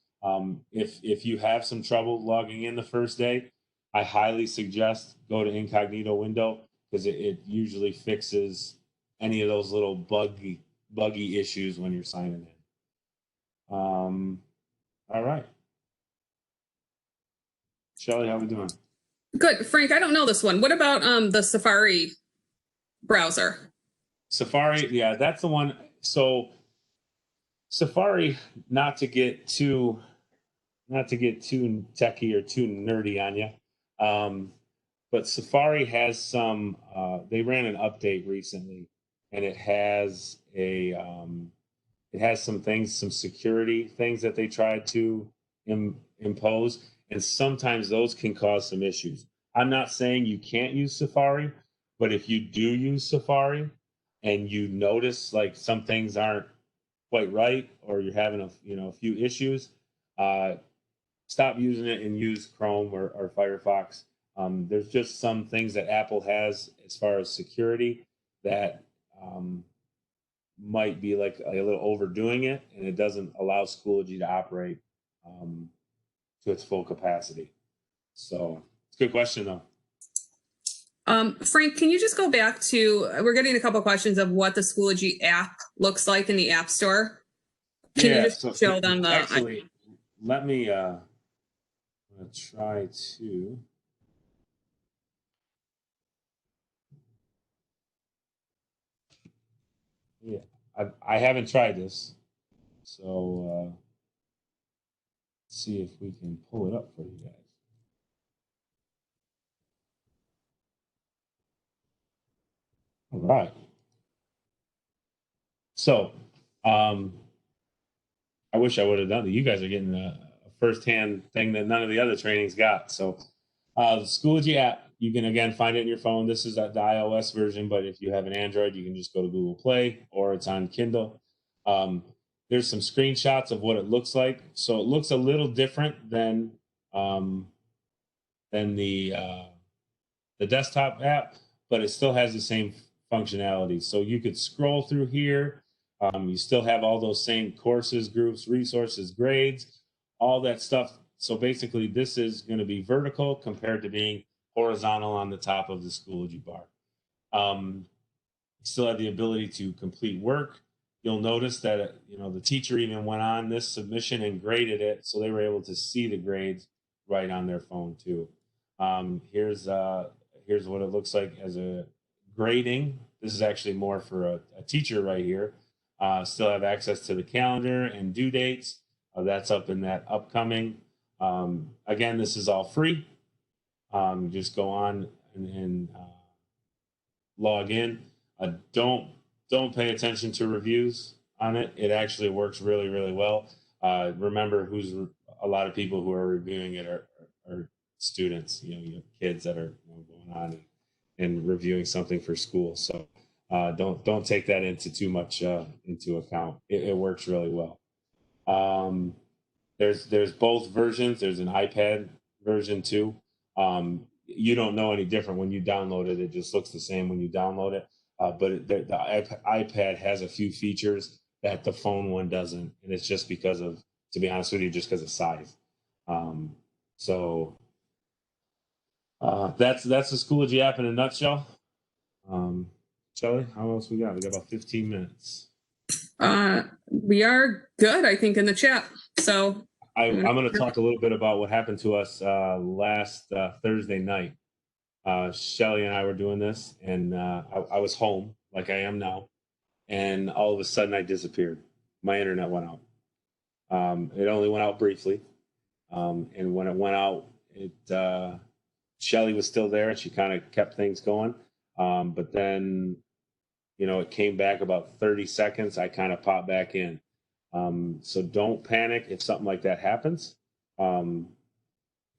If you have some trouble logging in the first day, I highly suggest go to incognito window because it usually fixes any of those little buggy issues when you're signing in. All right. Shelly, how we doing? Good. Frank, I don't know this one. What about the Safari browser? Safari, yeah, that's the one. So Safari, not to get too techie or too nerdy on you, but Safari has some. They ran an update recently, and it has some things, some security things that they tried to impose, and sometimes those can cause some issues. I'm not saying you can't use Safari, but if you do use Safari and you notice like some things aren't quite right, or you're having a few issues, stop using it and use Chrome or Firefox. There's just some things that Apple has as far as security that might be like a little overdoing it, and it doesn't allow Schoology to operate to its full capacity. So it's a good question, though. Frank, can you just go back to, we're getting a couple of questions of what the Schoology app looks like in the App Store. Can you just show them the... Actually, let me try to... Yeah, I haven't tried this, so let's see if we can pull it up for you guys. All right. So, I wish I would have done it. You guys are getting a first-hand thing that none of the other trainings got. So, the Schoology app, you can again find it in your phone. This is the iOS version, but if you have an Android, you can just go to Google Play or it's on Kindle. There's some screenshots of what it looks like. So it looks a little different than the desktop app, but it still has the same functionality. So you could scroll through here. You still have all those same courses, groups, resources, grades, all that stuff. So basically, this is going to be vertical compared to being horizontal on the top of the Schoology bar. still have the ability to complete work. You'll notice that the teacher even went on this submission and graded it, so they were able to see the grades right on their phone too. Here's what it looks like as a grading. This is actually more for a teacher right here. Still have access to the calendar and due dates. That's up in that upcoming. Again, this is all free. Just go on and log in. Don't pay attention to reviews on it. It actually works really, really well. Remember, a lot of people who are reviewing it are students. You have kids that are going on and reviewing something for school. So don't take that into too much into account. It works really well. There's both versions. There's an iPad version too. You don't know any different when you download it. It just looks the same when you download it. But the iPad has a few features that the phone one doesn't, and it's just because of, to be honest with you, just because of size. So that's the Schoology app in a nutshell. Shelly, how else we got? We got about 15 minutes. We are good, I think, in the chat. So I'm going to talk a little bit about what happened to us last Thursday night. Shelly and I were doing this, and I was home like I am now, and all of a sudden I disappeared. My internet went out. It only went out briefly, and when it went out, Shelly was still there, and she kind of kept things going. But then, it came back about 30 seconds. I kind of popped back in. So don't panic if something like that happens.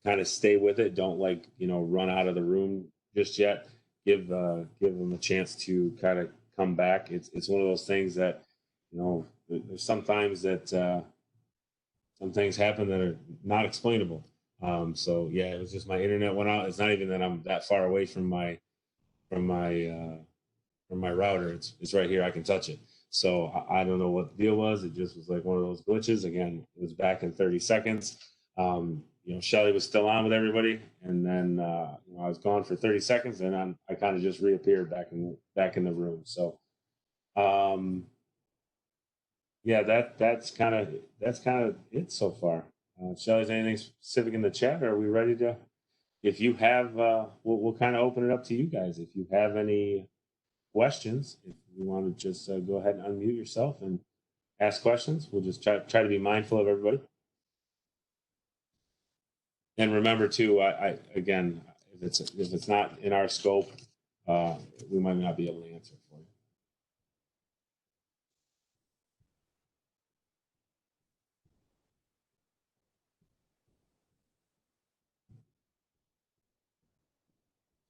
Kind of stay with it. Don't run out of the room just yet. Give them a chance to kind of come back. It's one of those things that, there's sometimes that some things happen that are not explainable. So yeah, it was just my internet went out. It's not even that I'm that far away from my router. It's right here. I can touch it. So I don't know what the deal was. It just was like one of those glitches. Again, it was back in 30 seconds. Shelly was still on with everybody, and then I was gone for 30 seconds, and I kind of just reappeared back in the room. So yeah, that's kind of it so far. Shelly, is anything specific in the chat? Or are we ready to? If you have, we'll kind of open it up to you guys. If you have any questions, if you want to just go ahead and unmute yourself and ask questions, we'll just try to be mindful of everybody. And remember too, I again, if it's not in our scope, we might not be able to answer for you.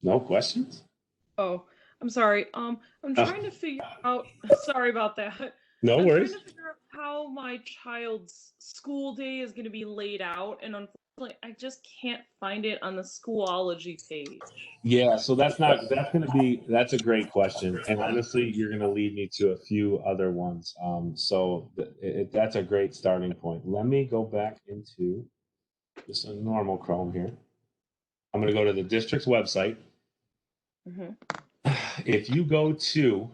No questions? Oh, I'm sorry. I'm trying to figure out. Sorry about that. No worries. I'm trying to figure out how my child's school day is going to be laid out, and unfortunately, I just can't find it on the Schoology page. Yeah, so that's a great question, and honestly, you're going to lead me to a few other ones. So that's a great starting point. Let me go back into just a normal Chrome here. I'm going to go to the district's website. If you go to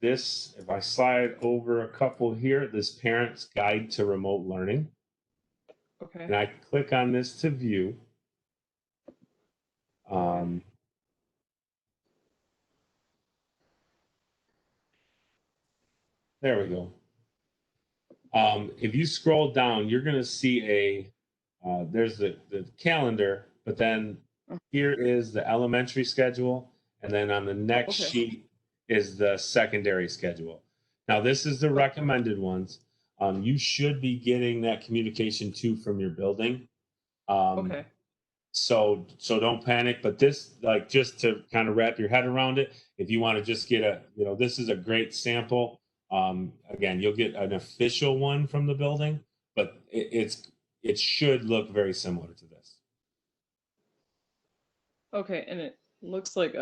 this, if I slide over a couple here, this Parent's Guide to Remote Learning. Okay. And I click on this to view. There we go. If you scroll down, you're going to see there's the calendar, but then here is the elementary schedule, and then on the next sheet is the secondary schedule. Now, this is the recommended ones. You should be getting that communication too from your building. So don't panic, but this, just to kind of wrap your head around it, if you want to just get this is a great sample. Again, you'll get an official one from the building, but it should look very similar to this. Okay, and it looks like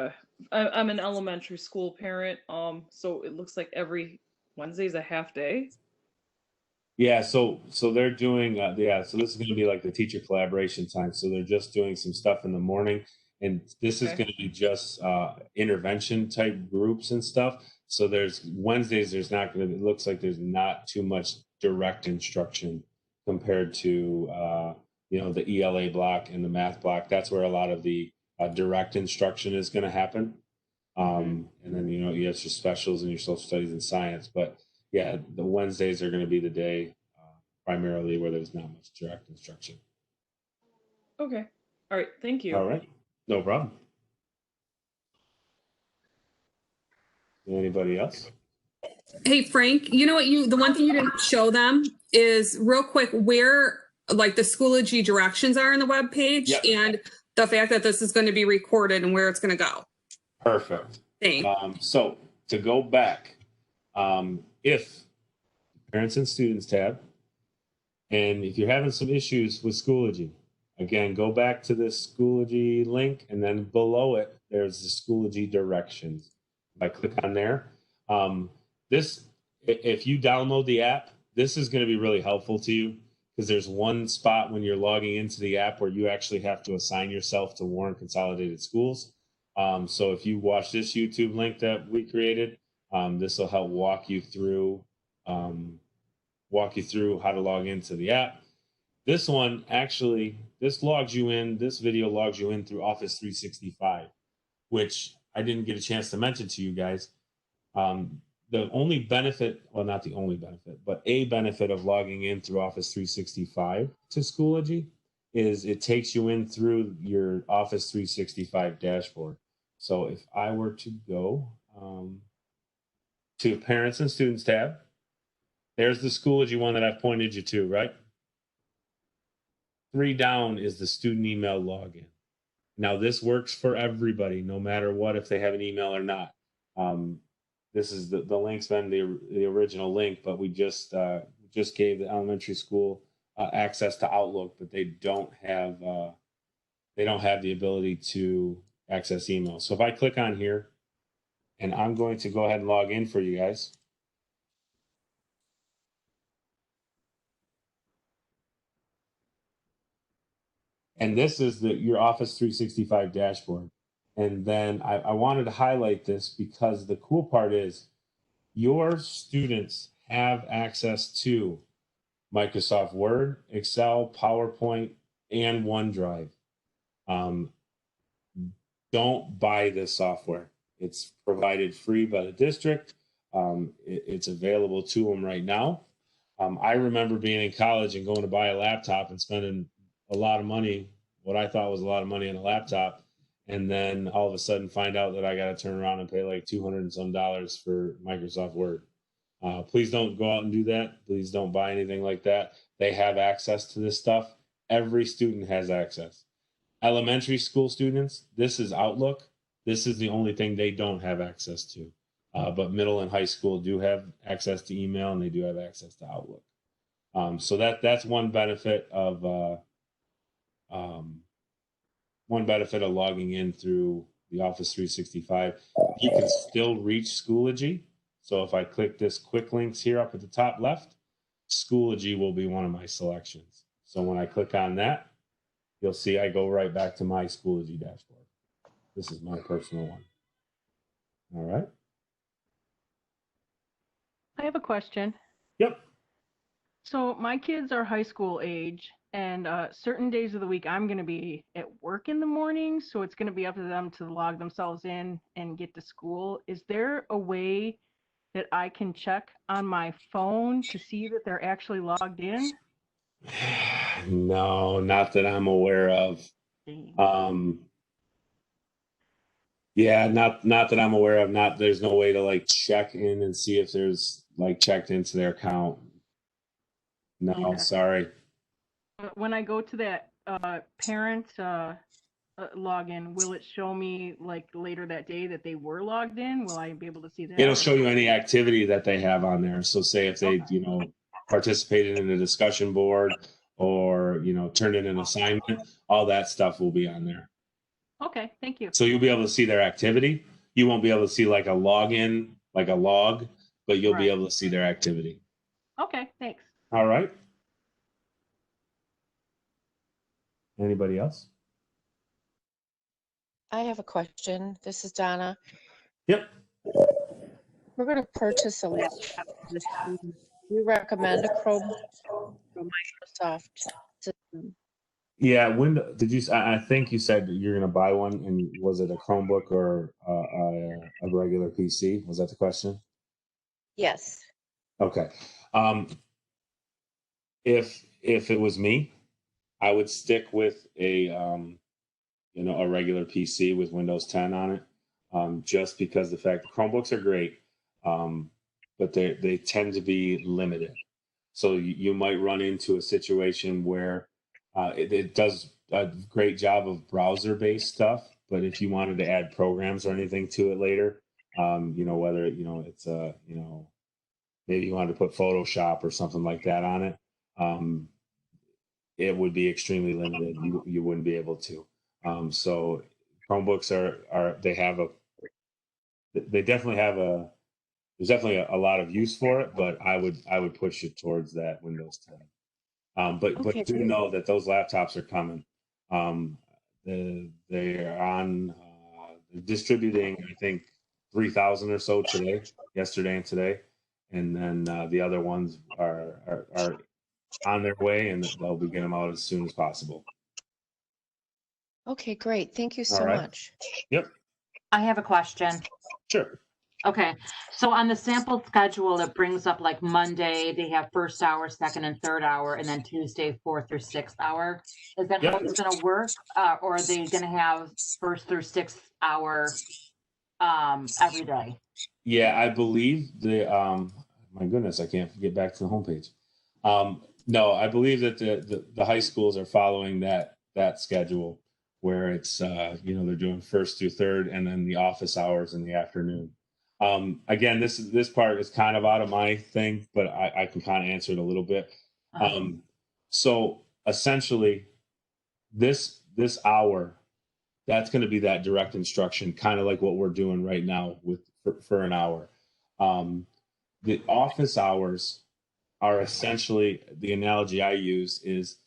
I'm an elementary school parent, so it looks like every Wednesday's a half day. Yeah, so they're doing so this is going to be like the teacher collaboration time. So they're just doing some stuff in the morning, and this is going to be just intervention type groups and stuff. So there's Wednesdays, there's not going to, it looks like there's not too much direct instruction compared to, the ELA block and the math block. That's where a lot of the direct instruction is going to happen. And then, you have your specials and your social studies and science. But yeah, the Wednesdays are going to be the day primarily where there's not much direct instruction. Okay. All right. Thank you. All right. No problem. Anybody else? Hey, Frank, you know what the one thing you didn't show them is real quick where like the Schoology directions are in the web page and the fact that this is going to be recorded and where it's going to go. Perfect. Thanks. So to go back, if Parents and Students tab, and if you're having some issues with Schoology, again, go back to this Schoology link, and then below it, there's the Schoology directions. If I click on there, if you download the app, this is going to be really helpful to you because there's one spot when you're logging into the app where you actually have to assign yourself to Warren Consolidated Schools. So if you watch this YouTube link that we created, this will help walk you through how to log into the app. This one actually, this video logs you in through Office 365, which I didn't get a chance to mention to you guys. The only benefit, well, not the only benefit, but a benefit of logging in through Office 365 to Schoology is it takes you in through your Office 365 dashboard. So if I were to go to Parents and Students tab, there's the Schoology one that I've pointed you to, right? 3 down is the student email login. Now this works for everybody, no matter what, if they have an email or not. This is the link's been the original link, but we just gave the elementary school access to Outlook, but they don't have the ability to access email. So if I click on here, and I'm going to go ahead and log in for you guys. And this is your Office 365 dashboard. And then I wanted to highlight this because the cool part is your students have access to Microsoft Word, Excel, PowerPoint, and OneDrive. Don't buy this software. It's provided free by the district. It's available to them right now. I remember being in college and going to buy a laptop and spending a lot of money, what I thought was a lot of money on a laptop, and then all of a sudden find out that I got to turn around and pay like $200 and some for Microsoft Word. Please don't go out and do that. Please don't buy anything like that. They have access to this stuff. Every student has access. Elementary school students, this is Outlook. This is the only thing they don't have access to. But middle and high school do have access to email, and they do have access to Outlook. So that's one benefit of logging in through the Office 365. You can still reach Schoology. So if I click this quick links here up at the top left, Schoology will be one of my selections. So when I click on that, you'll see I go right back to my Schoology dashboard. This is my personal one. All right. I have a question. Yep. So my kids are high school age, and certain days of the week I'm going to be at work in the morning, so it's going to be up to them to log themselves in and get to school. Is there a way that I can check on my phone to see that they're actually logged in? No, not that I'm aware of. Yeah, not that I'm aware of. There's no way to like check in and see if there's like checked into their account. No, Okay. sorry. When I go to that parent login, will it show me like later that day that they were logged in? Will I be able to see that? It'll show you any activity that they have on there. So say if they, participated in a discussion board or, turned in an assignment, all that stuff will be on there. Okay, thank you. So you'll be able to see their activity. You won't be able to see like a login, like a log, but you'll be able to see their activity. Okay, thanks. All right. Anybody else? I have a question. This is Donna. Yep. we're going to purchase a laptop for the student. Do you recommend a Chromebook or Microsoft system? Yeah, did you? I think you said that you're going to buy one, and was it a Chromebook or a regular PC? Was that the question? Yes. Okay. If it was me, I would stick with a regular PC with Windows 10 on it, just because the fact that Chromebooks are great, but they tend to be limited. So you might run into a situation where it does a great job of browser-based stuff, but if you wanted to add programs or anything to it later, whether it's maybe you wanted to put Photoshop or something like that on it, it would be extremely limited. You wouldn't be able to. So Chromebooks they definitely have there's definitely a lot of use for it, but I would push it towards that Windows 10. But do great. know that those laptops are coming. They're on they're distributing, I think, 3,000 or so yesterday and today, and then the other ones are on their way, and they'll be getting them out as soon as possible. Okay, great. Thank you All so right. much. Yep. I have a question. Sure. Okay, so on the sample schedule, it brings up like Monday, they have first hour, second and third hour, and then Tuesday, fourth or sixth hour. Is that how it's gonna work? Or are they gonna have first through sixth hour every day? Yeah, I believe my goodness, I can't get back to the homepage. No, I believe that the high schools are following that schedule where it's they're doing first through third and then the office hours in the afternoon. Again, this part is kind of out of my thing, but I can kind of answer it a little bit. So essentially, this hour, that's going to be that direct instruction, kind of like what we're doing right now for an hour. The office hours are essentially, the analogy I use is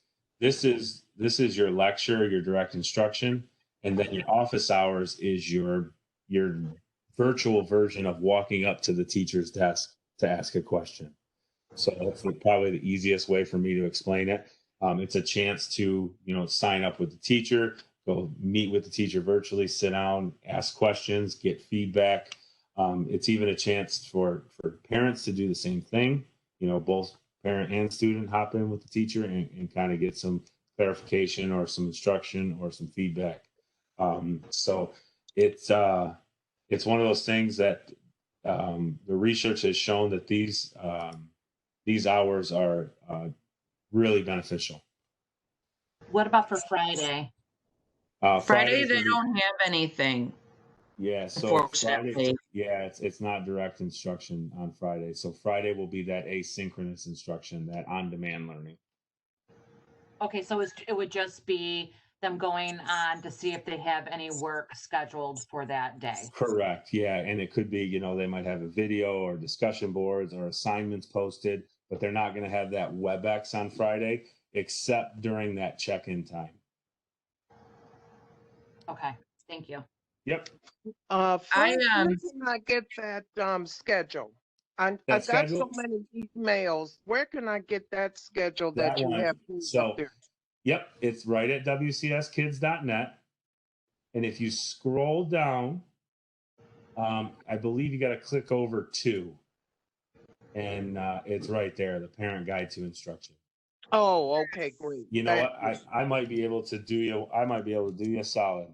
this is your lecture, your direct instruction, and then your office hours is your virtual version of walking up to the teacher's desk to ask a question. So that's probably the easiest way for me to explain it. It's a chance to sign up with the teacher, go meet with the teacher virtually, sit down, ask questions, get feedback. It's even a chance for parents to do the same thing. Both parent and student hop in with the teacher and kind of get some clarification or some instruction or some feedback. So it's one of those things that the research has shown that these hours are really beneficial. What about for Friday? Friday they don't have anything. Yeah, so Friday, it's not direct instruction on Friday. So Friday will be that asynchronous instruction, that on-demand learning. Okay, so it would just be them going on to see if they have any work scheduled for that day. Correct. Yeah, and it could be, they might have a video or discussion boards or assignments posted, but they're not going to have that WebEx on Friday except during that check-in time. Okay, thank you. Yep. Where can I get that schedule? I got so many emails. Where can I get that schedule that you have? So, yep, it's right at wcskids.net. And if you scroll down, I believe you got to click over to, and it's right there, the parent guide to instruction. Oh, okay, great. You know what? I might be able to do you a solid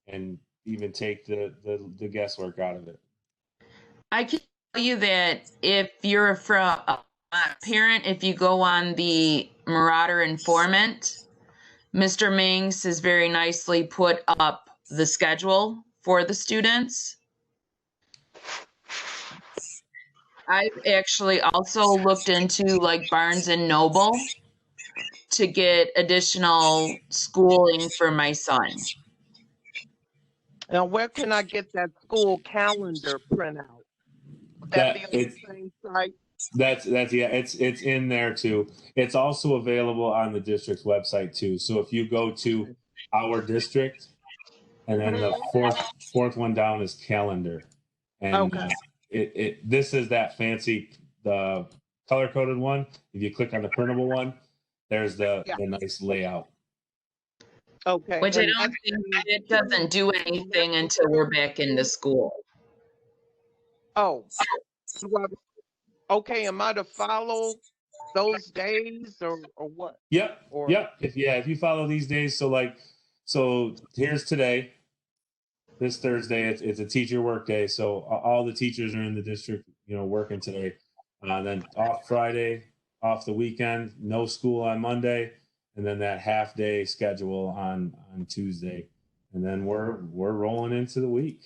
and even take the guesswork out of it. I can tell you that if you're from a parent, if you go on the Marauder Informant, Mr. Minks has very nicely put up the schedule for the students. I've actually also looked into like Barnes and Noble to get additional schooling for my son. Now, where can I get that school calendar printout? Would that be on the same site? That's it's in there too. It's also available on the district's website too. So if you go to our district, and then the fourth one down is calendar, and this is that fancy, the color-coded one. If you click on the printable one, there's the nice layout. Okay. Which I and don't think it doesn't do anything until we're back into school. Oh, well, okay. Am I to follow those days or what? Yep. Or Yep. If you follow these days, so here's today. This Thursday, it's a teacher work day, so all the teachers are in the district, working today. Then off Friday, off the weekend, no school on Monday, and then that half day schedule on Tuesday, and then we're rolling into the week.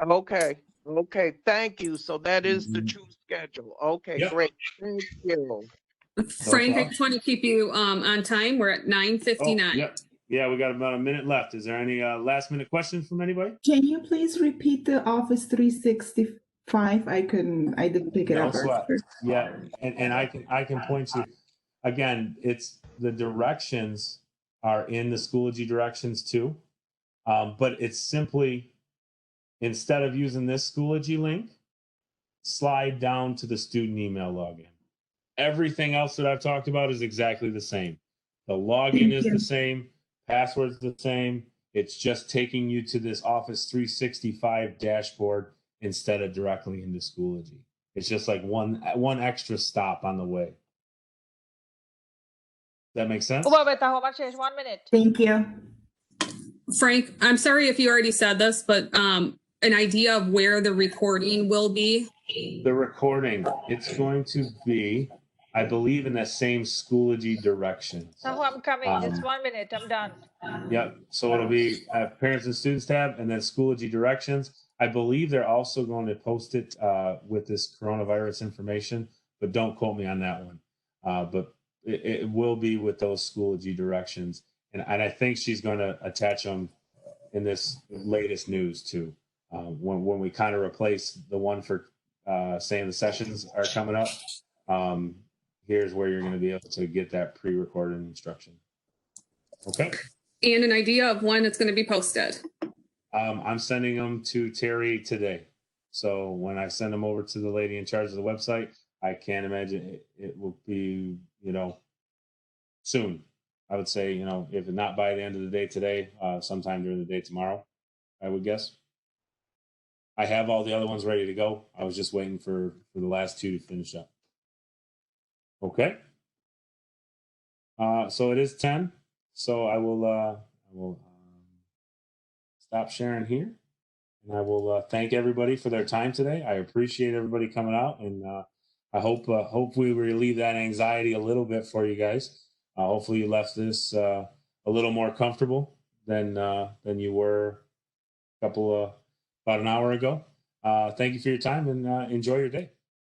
okay. Okay. Thank you. So that is the true schedule. Okay, Yep. great. Thank you. Frank, I problem. just want to keep you on time. We're at 9:59. Oh, yep. Yeah, we got about a minute left. Is there any last minute questions from anybody? Can you please repeat the Office 365? I didn't pick it No up. sweat. Earlier. Yeah, and I can point you. Again, it's the directions are in the Schoology directions too, but it's simply, instead of using this Schoology link, slide down to the student email login. Everything else that I've talked about is exactly the same. The login is the same, password's the same. It's just taking you to this Office 365 dashboard instead of directly into Schoology. It's just like one extra stop on the way. That makes sense? How much is 1 minute? Thank you. Frank, I'm sorry if you already said this, but an idea of where the recording will be. The recording, it's going to be, I believe, in the same Schoology directions. So I'm coming. Just 1 minute. I'm done. Yep. So it'll be Parents and Students tab and then Schoology directions. I believe they're also going to post it with this coronavirus information, but don't quote me on that one. But it will be with those Schoology directions. And I think she's going to attach them in this latest news too. When we kind of replace the one for saying the sessions are coming up, here's where you're going to be able to get that pre-recorded instruction. Okay. And an idea of when it's going to be posted. I'm sending them to Terry today. So when I send them over to the lady in charge of the website, I can't imagine it will be, soon. I would say, if not by the end of the day today, sometime during the day tomorrow, I would guess. I have all the other ones ready to go. I was just waiting for the last two to finish up. Okay. So it is 10. So I will stop sharing here, and I will thank everybody for their time today. I appreciate everybody coming out, and I hope we relieve that anxiety a little bit for you guys. Hopefully you left this a little more comfortable than you were about an hour ago. Thank you for your time, and enjoy your day.